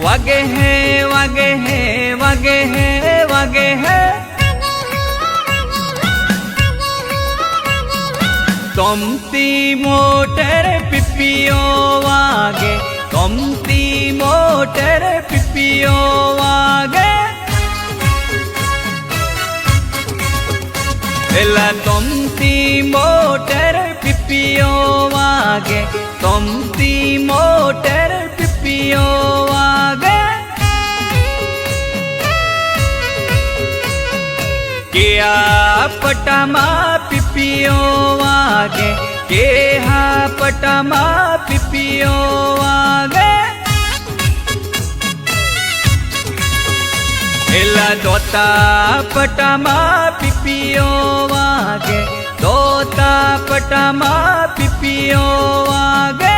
वागे है वागे है वागे है वागे है तमती मोटर पिपियो वागे तमती मोटर पिपियो वागे एला तमती मोटर पिपियो वागे तमती मोटर पिपियो वागे केया पटामा पिपियो वागे केहा पटामा पिपियो वागे एला दोता पटामा पिपियो वागे दोता पटामा पिपियो वागे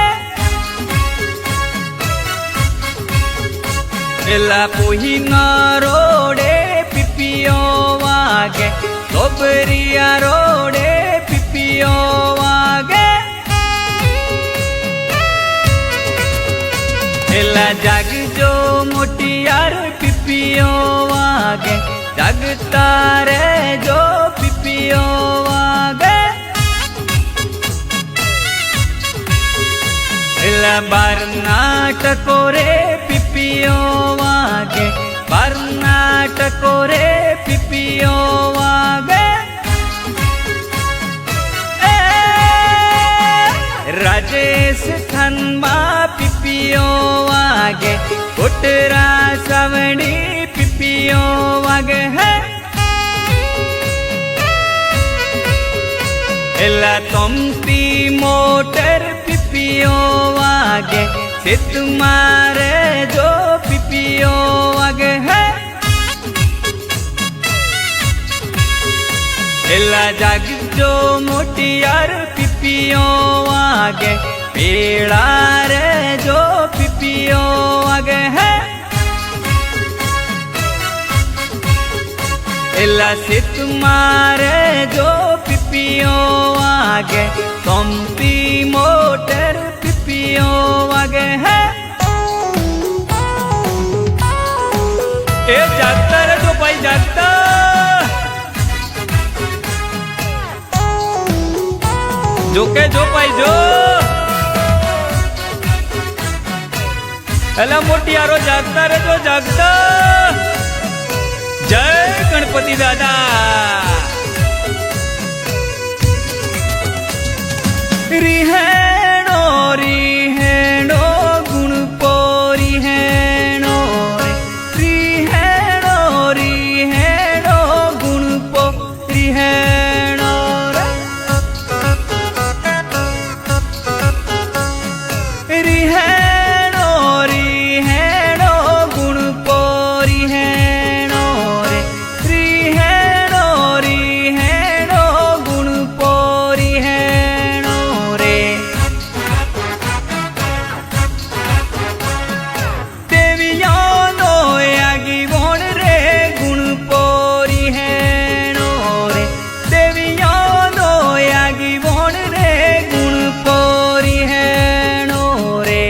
एला पोहिना रोडे पिपियो वागे तोबरिया रोडे पिपियो वागे एला जाग जो मोटियार पिपियो वागे जागता रे जो पिपियो वागे एला बारनाटको रे पिपियो वागे बारनाटको रे पिपियो वागे राजेश थनमा पिपियो वागे कोटरा सावणी पिपियो वागे है एला तमती मोटर पिपियो वागे सित मारे जो पिपियो वागे है एला जाग जो मोटियार पिपियो वागे पेड़ा रे जो पिपियो वागे है एला सित मारे जो पिपियो वागे तमती मोटर पिपियो वागे है ए जागता रे जो भाई जागता जो के जो भाई जो एला मोटियारो जागता रे जो जागता जय गणपति दादा रिहेणो रिहेणो गुणपो रिहेणो रे रिहेणो रिहेणो गुणपो रिहेणो रे रिहेणो रिहेणो गुणपो रिहेणो रे रिहेणो रिहेणो गुणपो रिहेणो रे देवियानो यागी बोण रे गुणपो रिहेणो रे देवियानो यागी बोण रे गुणपो रिहेणो रे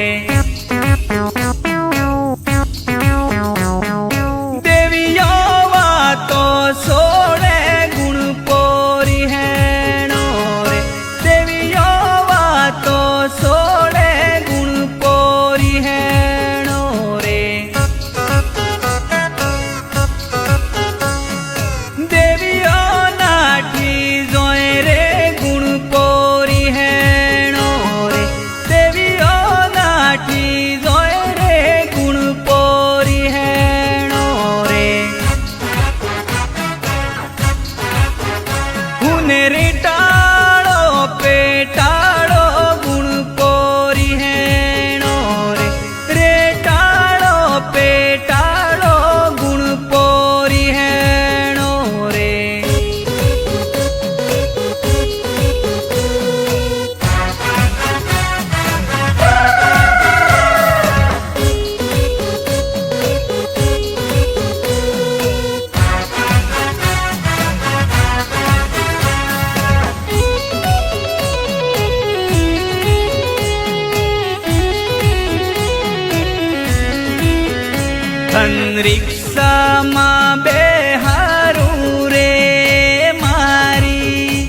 ધન રિક્ષામાં બેહારું રે મારી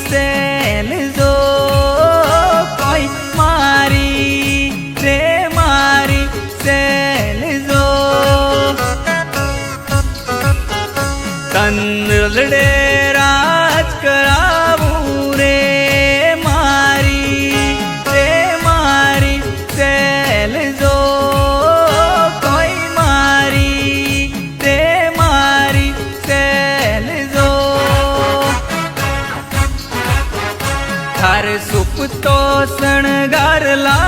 સેલ જો કોઈ મારી સેલ જો તંદડે રાજ કરાવું રે મારી સેલ જો કોઈ મારી સેલ જો થાર સુપતો શણગાર લા